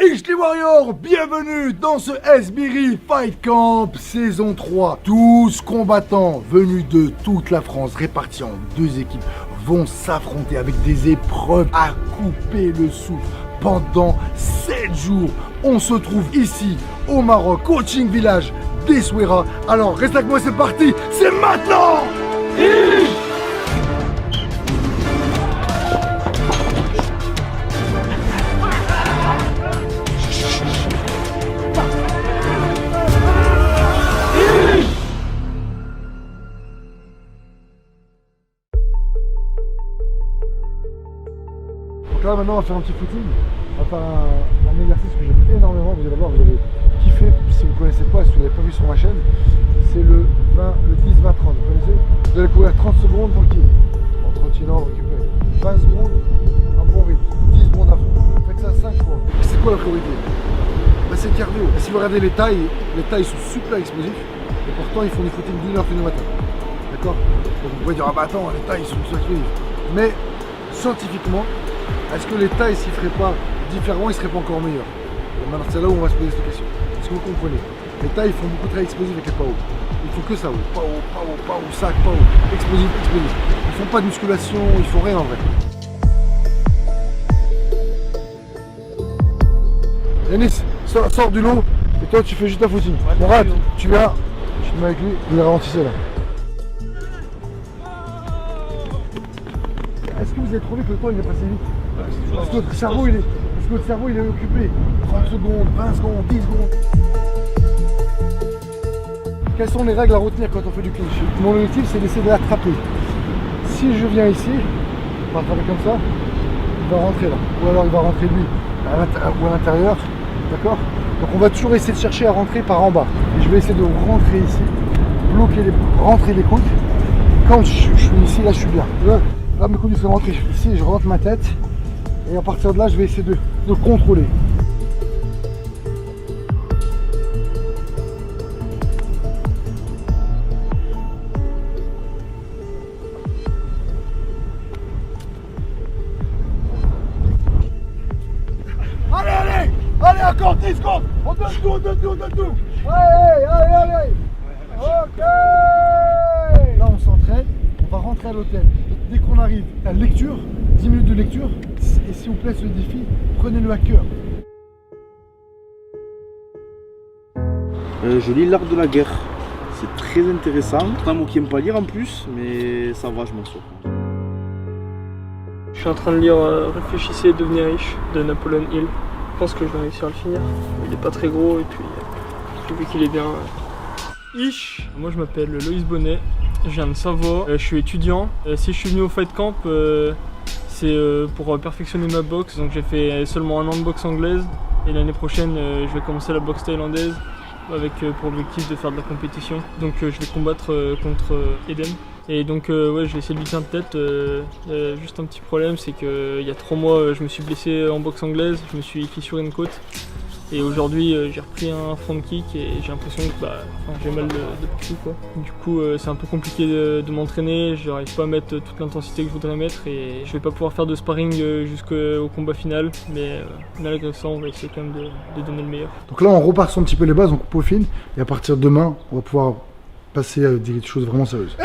Ish les Warriors, bienvenue dans ce SBRI Fight Camp saison 3. 12 combattants venus de toute la France, répartis en deux équipes, vont s'affronter avec des épreuves à couper le souffle pendant 7 jours. On se trouve ici au Maroc, coaching village d'Essaouira. Alors reste avec moi, c'est parti, c'est maintenant. Donc là maintenant on va faire un petit footing, on va faire un exercice que j'aime énormément, vous allez voir, vous allez kiffer si vous ne connaissez pas, si vous ne l'avez pas vu sur ma chaîne. C'est le 10-20-30, vous connaissez? Vous allez courir 30 secondes tranquille, en trottinant, récupérer. 20 secondes, un bon rythme, 10 secondes à fond. Faites ça 5 fois. C'est quoi la priorité? C'est le cardio. Et si vous regardez les tailles sont super explosifs, et pourtant ils font des footings d'1 heure tous les matins. D'accord? Donc vous pouvez dire, ah bah attends, les tailles sont super explosifs. Mais scientifiquement, est-ce que les tailles s'ils ne feraient pas différemment, ils ne seraient pas encore meilleurs? Et maintenant c'est là où on va se poser cette question. Est-ce que vous comprenez? Les tailles font beaucoup de traits explosifs avec les PAO. Il faut que ça, oui. PAO, sac, PAO, explosif. Ils font pas de musculation, ils font rien en vrai. Yanis, sors du lot et toi tu fais juste un footing. Mourad, tu viens, tu te mets avec lui, vous les ralentissez là. Est-ce que vous avez trouvé que le temps il est passé vite? Parce que votre cerveau il est occupé. 30 secondes, 20 secondes, 10 secondes. Quelles sont les règles à retenir quand on fait du clinch? Mon objectif c'est d'essayer de l'attraper. Si je viens ici, on va attraper comme ça, il va rentrer là. Ou alors il va rentrer lui ou à l'intérieur. D'accord? Donc on va toujours essayer de chercher à rentrer par en bas. Et je vais essayer de rentrer ici, bloquer rentrer les coudes. Quand je suis ici, là je suis bien. Là mes coudes ils sont rentrés. Ici je rentre ma tête. Et à partir de là je vais essayer de contrôler. Allez, encore 10 secondes. On donne tout. Allez. Ok. Là, on s'entraîne. On va rentrer à l'hôtel. Dès qu'on arrive, la lecture, 10 minutes de lecture. Et si vous plaît ce défi, prenez-le à cœur. Je lis L'Art de la guerre. C'est très intéressant. C'est un mot qui n'aime pas lire en plus, mais ça va, je m'en sors. Je suis en train de lire Réfléchissez et devenez riche de Napoleon Hill. Je pense que je vais réussir à le finir. Il est pas très gros et puis j'ai vu qu'il est bien. Ish. Moi je m'appelle Loïs Bonnet, je viens de Savoie, je suis étudiant. Si je suis venu au Fight Camp, c'est pour perfectionner ma boxe. Donc j'ai fait seulement 1 an de boxe anglaise et l'année prochaine je vais commencer la boxe thaïlandaise avec pour objectif de faire de la compétition. Donc je vais combattre contre Eden. Et donc ouais, je vais essayer de lui tenir tête. Juste un petit problème, c'est qu'il y a 3 mois je me suis blessé en boxe anglaise, je me suis fissuré une côte. Et aujourd'hui j'ai repris un front kick et j'ai l'impression que j'ai mal de partout quoi. Du coup c'est un peu compliqué de m'entraîner, je n'arrive pas à mettre toute l'intensité que je voudrais mettre et je vais pas pouvoir faire de sparring jusqu'au combat final. Mais malgré ça on va essayer quand même de donner le meilleur. Donc là on repart sur un petit peu les bases, on peaufine. Et à partir de demain, on va pouvoir passer à des choses vraiment sérieuses.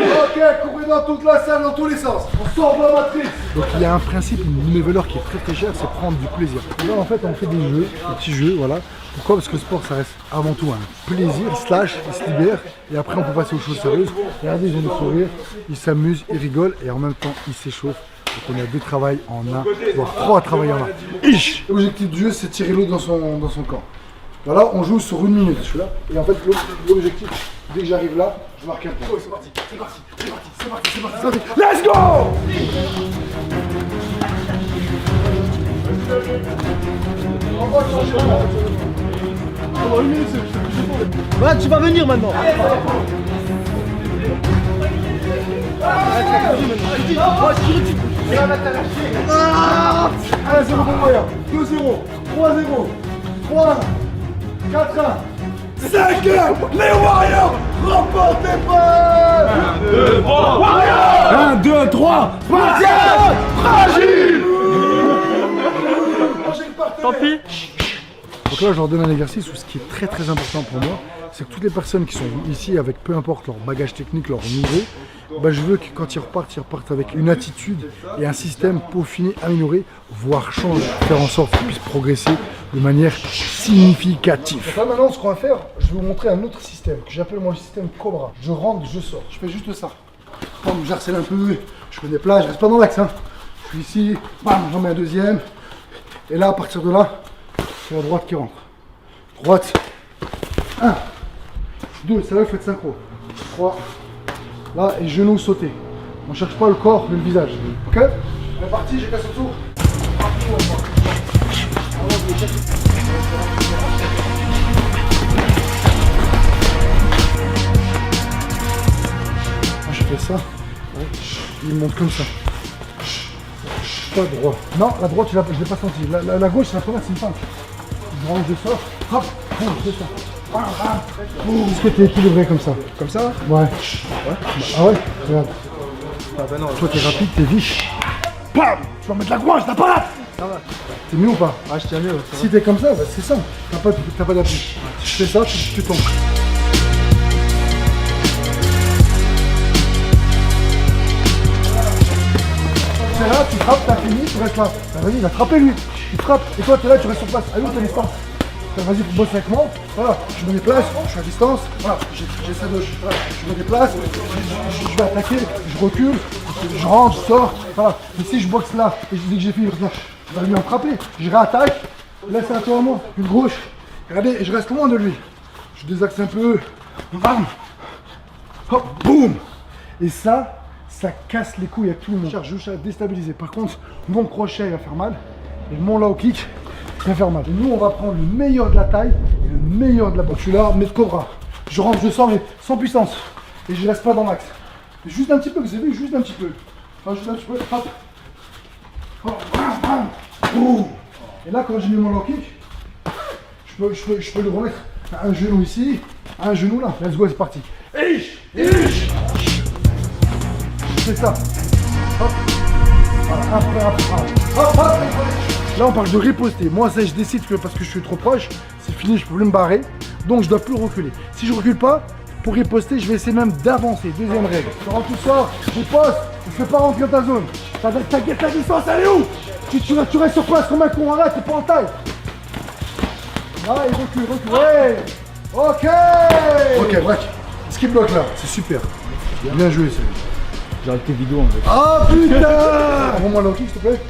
Ok, courez dans toute la salle, dans tous les sens. On sort de la matrice. Donc il y a un principe, une de mes valeurs qui est très cher, c'est prendre du plaisir. Et là en fait on fait des jeux, des petits jeux, voilà. Pourquoi? Parce que le sport ça reste avant tout un plaisir, il se lâche, il se libère. Et après on peut passer aux choses sérieuses. Regardez, ils ont le sourire, ils s'amusent, ils rigolent et en même temps ils s'échauffent. Donc on a 2 travails en un, voire 3 travails en un. Ish. L'objectif du jeu c'est tirer l'autre dans son camp. Voilà, on joue sur 1 minute, je suis là. Et en fait, l'objectif, dès que j'arrive là, je marque un point. Oh, c'est parti. Let's go! On va changer. Oh, 1 minute, c'est voilà, tu vas venir maintenant. Allez, 0 pour moyen. 2-0, 3-0, 3-1. 4-1, 5-1, les Warriors remportent les balles. 1, 2, 3, Warriors. 1, 2, 3, fragile. Tant pis. Donc là, je leur donne un exercice où ce qui est très très important pour moi, c'est que toutes les personnes qui sont ici avec peu importe leur bagage technique, leur niveau, bah, je veux que quand ils repartent avec une attitude et un système peaufiné, amélioré, voire changer, faire en sorte qu'ils puissent progresser de manière significative. Donc là maintenant, ce qu'on va faire, je vais vous montrer un autre système que j'appelle moi le système Cobra. Je rentre, je sors, je fais juste ça. Bam, j'harcèle un peu, je fais des plages, je reste pas dans l'axe. Hein. Je suis ici, bam, j'en mets un deuxième. Et là, à partir de là, c'est la droite qui rentre. Droite. 1, 2, c'est là vous faites synchro. 3. Là, et genoux sautés. On cherche pas le corps, mais le visage. Ok? On est parti, j'ai cassé le tour. Je fais ça. Il monte comme ça. Pas droit. Non, la droite, je l'ai pas senti. La gauche, c'est la première, c'est une pente. Je rentre, je sors. Hop, boum, je descends. Est-ce que tu es équilibré comme ça? Comme ça? Ouais. Ah ouais? Regarde. Ah bah non, Toi, t'es rapide, t'es vif. Bam! Tu vas mettre la gouache, t'as pas là! ça va. T'es mieux ou pas? Ah, je tiens mieux. Si t'es comme ça, bah, c'est ça. T'as pas d'appui. Si tu fais ça, tu tombes. C'est là, tu frappes, t'as fini, tu restes là. Bah, vas-y, va frapper lui. Tu frappes. Et toi, t'es là, tu restes sur place. Allez, où t'es distance? Vas-y, bosse avec moi. Voilà, je me déplace, je suis à distance. Voilà, j'essaie de. Voilà, je me déplace, je vais attaquer, je recule, je rentre, je sors. Voilà. Et si je boxe là et je dis que j'ai fini, là, je vais lui en frapper. Je réattaque, laisse un tour à moi, une gauche. Regardez, et je reste loin de lui. Je désaxe un peu. Bam! Hop, boum! Et ça casse les couilles à tout le monde. Je cherche à déstabiliser. Par contre, mon crochet il va faire mal. Et mon low kick va faire mal. Et nous, on va prendre le meilleur de la taille et le meilleur de la boxe. Je suis là, mais de Cobra. Je rentre, je sors, mais sans puissance. Et je reste pas dans l'axe. Juste un petit peu, vous avez vu, juste un petit peu. Enfin, juste un petit peu, hop. Hop, bam, bam. Boum. Et là, quand j'ai mis mon low kick, je peux le remettre un genou ici, un genou là. Let's go, c'est parti. C'est ça. Hop. Voilà, hop. Là, on parle de riposter. Moi, ça, je décide que parce que je suis trop proche, c'est fini, je peux plus me barrer. Donc, je dois plus reculer. Si je recule pas, pour riposter, je vais essayer même d'avancer. Deuxième règle. Tu rentres, tu sors, riposte, je ne fais pas rentrer ta zone. Ta distance, elle est où? Tu restes sur place comme un con, là, t'es pas en taille. Là, il recule. Ouais. Ok, break. Ce qui bloque là, c'est super. Bien joué, c'est. J'arrête tes vidéos en fait. Ah putain! Envoie-moi le kick s'il te plaît.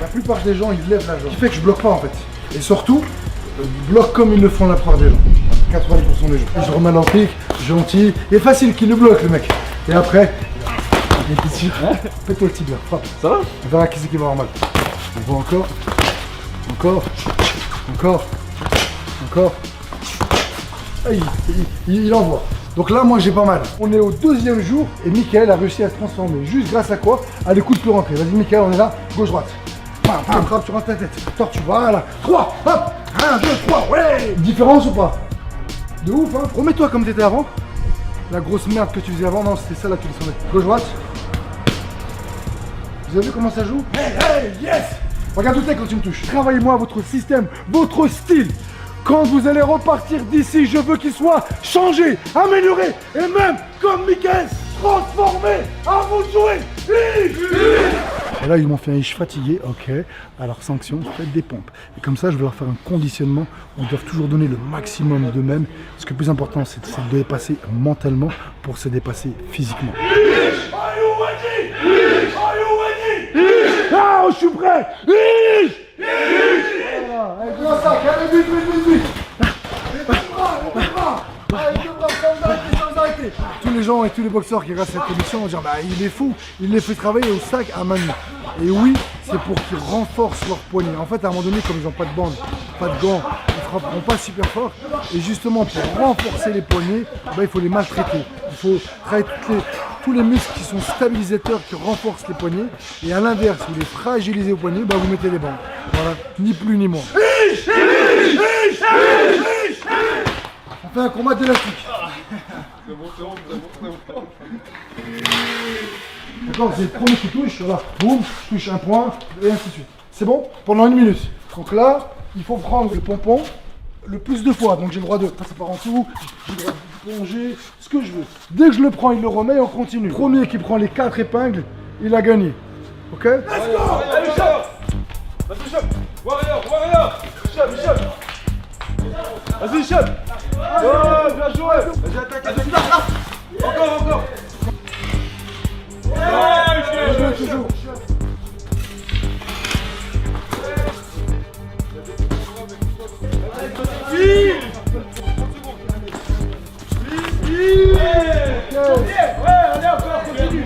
La plupart des gens ils lèvent la jambe. Ce qui fait que je bloque pas en fait. Et surtout, je bloque comme ils le font la plupart des gens. 80% des gens. Je remets le kick, gentil. Il est facile qu'il le bloque le mec. Et après, il est petit. Fais-toi le tibia, frappe. Ça va? On verra qui c'est qui va avoir mal. On voit encore. Ah, il envoie. Donc là, moi j'ai pas mal. On est au deuxième jour et Mickaël a réussi à se transformer. Juste grâce à quoi? À les coups de pied rentrés. Vas-y Mickaël, on est là. Gauche-droite. Bam, frappe, tu rentres ta tête. Tortue, voilà. 3, hop. 1, 2, 3, ouais. Différence ou pas? De ouf, hein. Remets-toi comme t'étais avant. La grosse merde que tu faisais avant, non, c'était ça là que tu descendais. Gauche-droite. Vous avez vu comment ça joue? Hey, yes. Regarde où t'es quand tu me touches. Travaillez-moi votre système, votre style. Quand vous allez repartir d'ici, je veux qu'il soit changé, amélioré et même, comme Mickaël, transformé. À vous de jouer. Et là, ils m'ont fait un ish fatigué, ok. Alors, sanction, faites des pompes. Et comme ça, je vais leur faire un conditionnement où ils doivent toujours donner le maximum d'eux-mêmes. Parce que le plus important, c'est de dépasser mentalement pour se dépasser physiquement. Ah, je suis prêt. Allez, ça, vite. Tous les gens et tous les boxeurs qui regardent cette émission vont dire bah il est fou, il les fait travailler au sac à main nue. Et oui, c'est pour qu'ils renforcent leurs poignets. En fait, à un moment donné, comme ils n'ont pas de bande, pas de gants, ils ne frapperont pas super fort. Et justement, pour renforcer les poignets, bah, il faut les maltraiter. Il faut travailler tous les muscles qui sont stabilisateurs, qui renforcent les poignets. Et à l'inverse, vous les fragilisez au poignet, bah, vous mettez les bandes. Voilà, ni plus ni moins. On fait un combat d'élastique. D'accord, c'est le premier qui touche, voilà, boum, je touche un point, et ainsi de suite. C'est bon? Pendant 1 minute. Donc là, il faut prendre le pompon le plus de fois. Donc j'ai le droit de passer par en dessous, j'ai le droit de plonger, ce que je veux. Dès que je le prends, il le remet et on continue. Le premier qui prend les 4 épingles, il a gagné. Ok? Let's go! Allez, Bishop! Vas-y, Bishop! Warrior! Bishop! Vas-y, Bishop! Oh, bien joué! Vas-y, attaque! Encore! Toujours. Allez, encore, continue!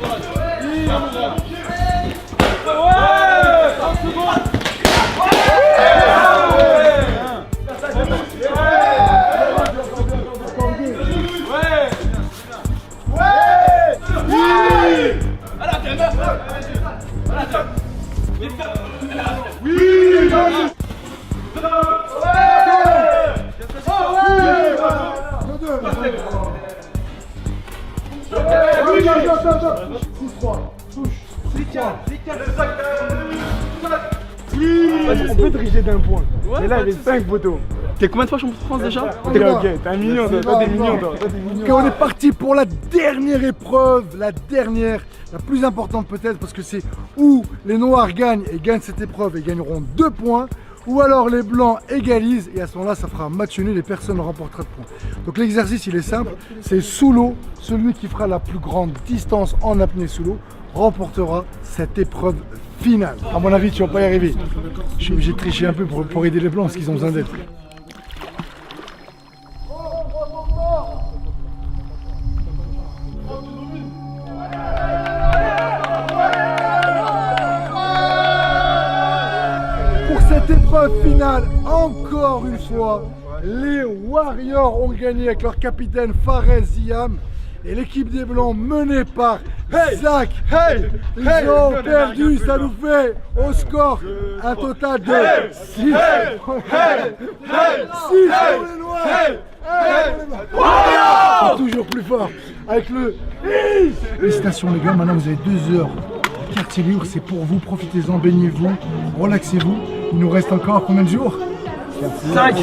On peut tricher d'un point. Mais là, il y avait 5 photos. T'es combien de fois champion de France déjà? Ok, t'es un mignon, toi, t'es mignon, toi. Ok, on est parti pour la dernière épreuve, la plus importante peut-être, parce que c'est où les noirs gagnent et gagnent cette épreuve et gagneront 2 points, ou alors les blancs égalisent et à ce moment-là ça fera un match nul et personne ne remportera de points. Donc l'exercice il est simple, c'est sous l'eau, celui qui fera la plus grande distance en apnée sous l'eau remportera cette épreuve finale. À mon avis tu vas pas y arriver. Je suis obligé de tricher un peu pour aider les blancs parce qu'ils ont besoin d'aide. Cette épreuve finale, encore une fois, les Warriors ont gagné avec leur capitaine Fares Ziam et l'équipe des Blancs menée par Zach. Ils ont perdu, ça nous fait au score un total de 6 pour les Noirs. Toujours plus fort avec le félicitations les gars, maintenant vous avez 2 heures. Quartier libre, c'est pour vous, profitez-en, baignez-vous, relaxez-vous. Il nous reste encore combien de jours? 5.